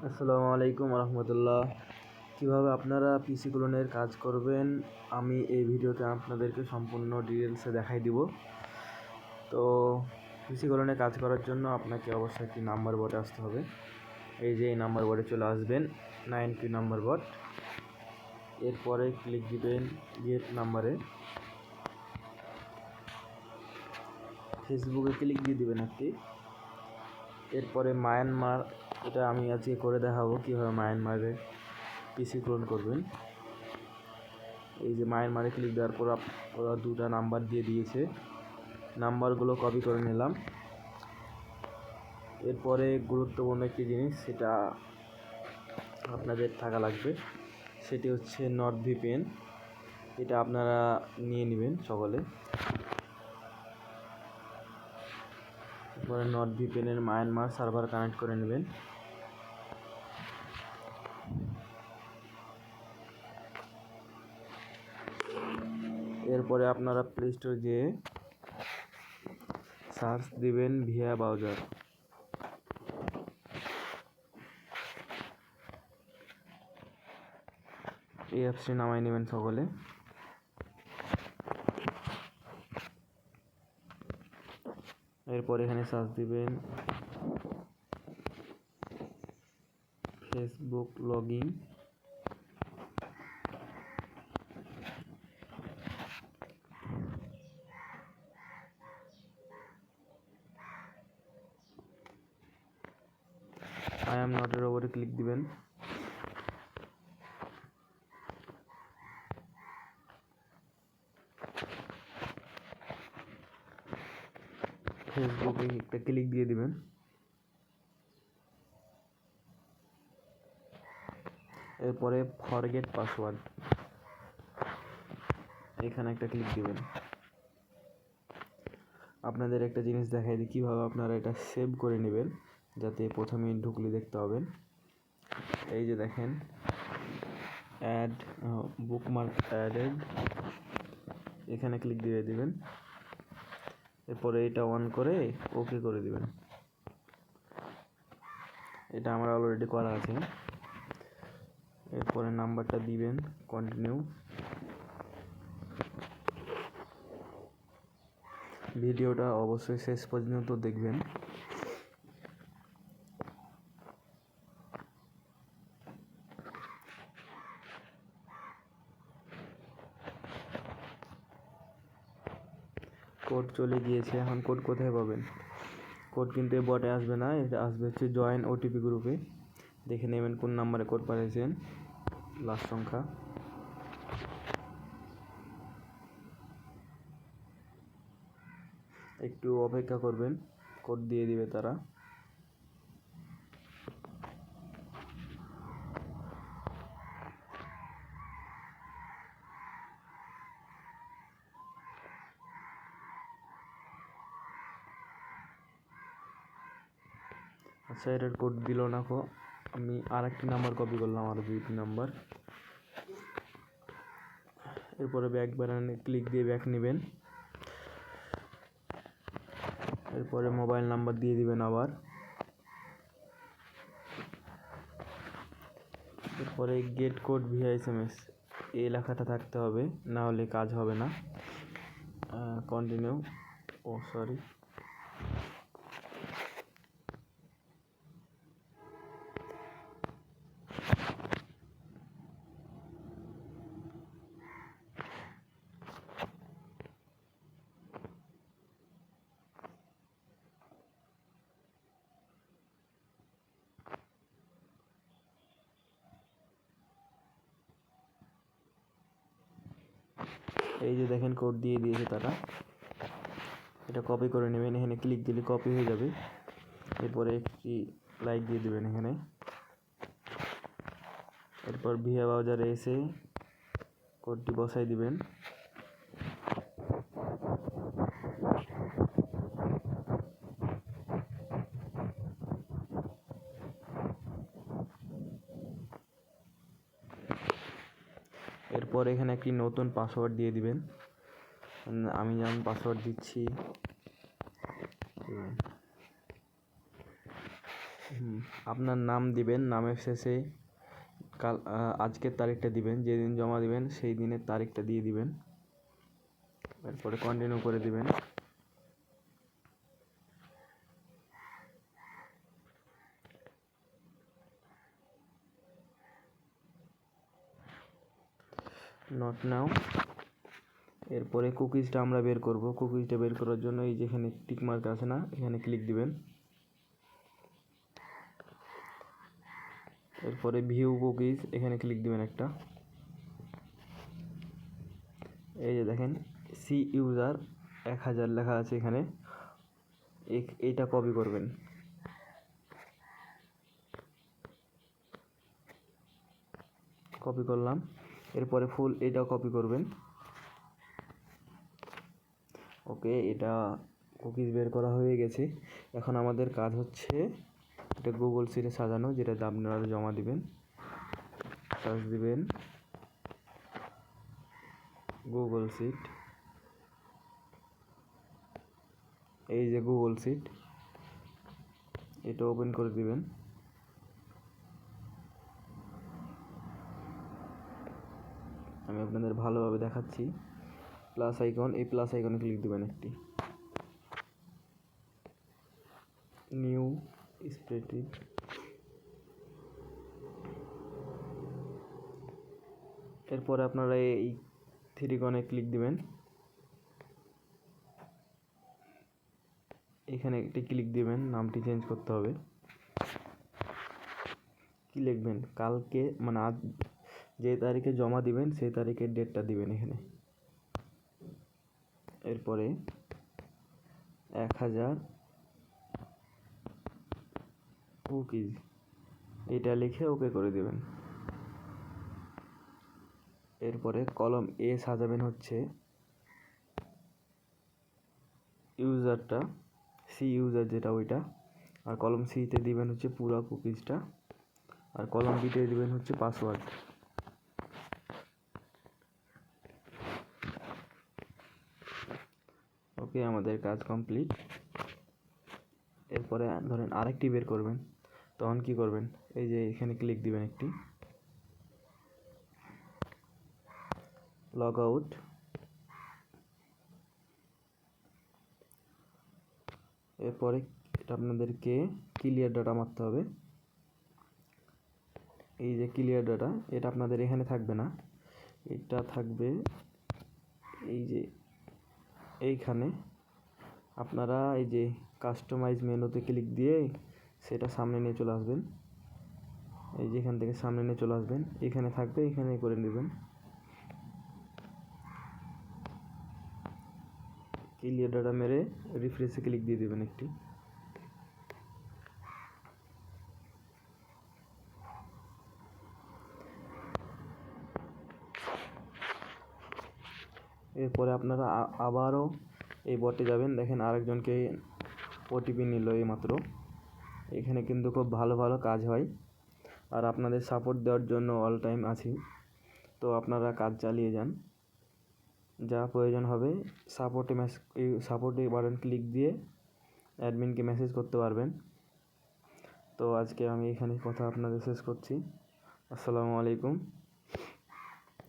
আসসালামু আলাইকুম রহমতুল্লাহ। কীভাবে আপনারা পিসি ক্লোনের কাজ করবেন আমি এই ভিডিওতে আপনাদেরকে সম্পূর্ণ ডিটেলসে দেখাই দিব। তো পিসি ক্লোনে কাজ করার জন্য আপনাকে অবশ্যই একটি নাম্বার বোর্ডে আসতে হবে। এই যে এই নাম্বার বোর্ডে চলে আসবেন, 9 নাম্বার বোর্ড। এরপরে ক্লিক দিবেন গেট নাম্বারে, ফেসবুকে ক্লিক দিয়ে দিবেন একটি। এরপরে মায়ানমার, এটা আমি আজকে করে দেখাবো কীভাবে মায়ানমারে পিসি ক্লোন করবেন। এই যে মায়ানমারে ক্লিক দেওয়ার পর ওরা দুটা নাম্বার দিয়ে দিয়েছে, নাম্বারগুলো কপি করে নিলাম। এরপরে গুরুত্বপূর্ণ একটি জিনিস সেটা আপনাদের থাকা লাগবে, সেটি হচ্ছে নর্থ ভিপিএন। এটা আপনারা নিয়ে নেবেন সকলে। এরপরে নর্থ ভিপিএনের মায়ানমার সার্ভার কানেক্ট করে নেবেন। এরপরে আপনারা প্লে স্টোরে যেয়ে সার্চ দিবেন ভিয়া ব্রাউজার। এই অ্যাপসটি নামাই নেবেন সকলে। এরপর এখানে সার্চ দিবেন Facebook login. I am not এর উপরে ক্লিক দিবেন। ফেসবুকে একটা ক্লিক দিয়ে দিবেন। এরপরে ফরগেট পাসওয়ার্ড, এখানে একটা ক্লিক দিবেন। আপনাদের একটা জিনিস দেখাই দিই কীভাবে আপনারা এটা সেভ করে নেবেন, যাতে প্রথমেই ঢুকলে দেখতে পাবেন। এই যে দেখেন অ্যাড বুকমার্ক অ্যাডেড, এখানে ক্লিক দিয়ে দিবেন। এরপরে এটা অন করে ওকে করে দিবেন। এটা আমার অলরেডি করা আছে। এরপরে নাম্বারটা দিবেন, কন্টিনিউ। ভিডিওটা অবশ্যই শেষ পর্যন্ত দেখবেন। কোড চলে গিয়েছে, এখন কোড কোথায় পাবেন? কোড কিন্তু এই বটে আসবে না, এটা আসবে হচ্ছে জয়েন ওটিপি গ্রুপে। দেখে নেবেন কোন নাম্বারে কোড পাঠিয়েছেন, লাস্ট সংখ্যা। একটু অপেক্ষা করবেন, কোড দিয়ে দিবে তারা। আচ্ছা, এটার কোড দিল না কো, আমি আর একটি নাম্বার কপি করলাম, আর 2টি নাম্বার। এরপরে ব্যাক বাটনে ক্লিক দিয়ে ব্যাক নেবেন। এরপরে মোবাইল নাম্বার দিয়ে দিবেন আবার। এরপরে গেট কোড ভিয়া SMS, এই লেখাটা থাকতে হবে, না হলে কাজ হবে না। Continue, sorry. এই যে দেখেন কোড দিয়ে দিয়েছে তারা, এটা কপি করে নেবেন। এখানে ক্লিক দিলে কপি হয়ে যাবে। এরপরে একটি লাইক দিয়ে দেবেন এখানে। এরপর ভিয়া ব্রাউজারে এসে কোডটি বসাই দিবেন। এরপর এখানে একটি নতুন পাসওয়ার্ড দিয়ে দিবেন। আমি যেমন পাসওয়ার্ড দিচ্ছি, আপনার নাম দিবেন, নামের শেষে আজকের তারিখটা দিবেন, যেদিন জমা দিবেন সেই দিনের তারিখটা দিয়ে দিবেন, এরপরে কন্টিনিউ করে দিবেন। Not now. এরপরে কুকিজটা আমরা বের করব। কুকিজটা বের করার জন্য এই যেখানে টিক মার্ক আছে না, এখানে ক্লিক দিবেন। এরপরে ভিউ কুকিজ, এখানে ক্লিক দিবেন একটা। এই যে দেখেন সি ইউজার 1000 লেখা আছে এখানে, এইটা কপি করবেন। কপি করলাম। এরপরে ফুল এটাও কপি করবেন। ওকে, এটা কুকিজ বের করা হয়ে গেছে। এখন আমাদের কাজ হচ্ছে এটা গুগল শিটে সাজানো, যেটাতে আপনারা জমা দিবেন। সার্চ দিবেন গুগল শিট। এই যে গুগল শিট, এটা ওপেন করে দিবেন। আমি আপনাদের ভালোভাবে দেখাচ্ছি। প্লাস আইকন, এই প্লাস আইকনে ক্লিক দিবেন একটি। নিউ স্প্রেডশিট, এরপরে আপনারা এই থ্রি কনে ক্লিক দিবেন। এখানে একটি ক্লিক দিবেন, নামটি চেঞ্জ করতে হবে। কি লিখবেন? কালকে মানে আজ যে তারিখে জমা দিবেন সেই তারিখের ডেটটা দিবেন এখানে। এরপরে 1000 কুকিজ এটা লিখে ওকে করে দিবেন। এরপরে কলম এ সাজাবেন হচ্ছে ইউজারটা, সি ইউজার যেটা ওইটা, আর কলম সিতে দিবেন হচ্ছে পুরো কুকিজটা, আর কলম বিতে দিবেন হচ্ছে পাসওয়ার্ড। ওকে, আমাদের কাজ কমপ্লিট। এরপরে ধরেন আরেকটি বের করবেন, তখন কি করবেন? এই যে এখানে ক্লিক দিবেন একটি, লগ আউট। এরপরে এটা আপনাদেরকে ক্লিয়ার ডাটা মারতে হবে। এই যে ক্লিয়ার ডাটা, এটা আপনাদের এখানে থাকবে না, এটা থাকবে এই যে এইখানে। আপনারা এই যে কাস্টমাইজ মেনুতে ক্লিক দিয়ে সেটা সামনে নিয়ে চলে আসবেন। এই যে এখান থেকে সামনে নিয়ে চলে আসবেন, এখানে থাকবে, এখানে করে নেবেন। ক্লিয়ার ডাটা মেরে রিফ্রেশে ক্লিক দিয়ে দেবেন একটি। এরপরে আপনারা আবারও এই বটে যাবেন। দেখেন আরেকজনকে ওটিপি নিল এই মাত্র। এখানে কিন্তু খুব ভালো ভালো কাজ হয়, আর আপনাদের সাপোর্ট দেওয়ার জন্য অল টাইম আছি। তো আপনারা কাজ চালিয়ে যান, যা প্রয়োজন হবে সাপোর্টে বাটন ক্লিক দিয়ে অ্যাডমিনকে মেসেজ করতে পারবেন। তো আজকে আমি এখানে কথা আপনাদের শেষ করছি। আসসালামু আলাইকুম।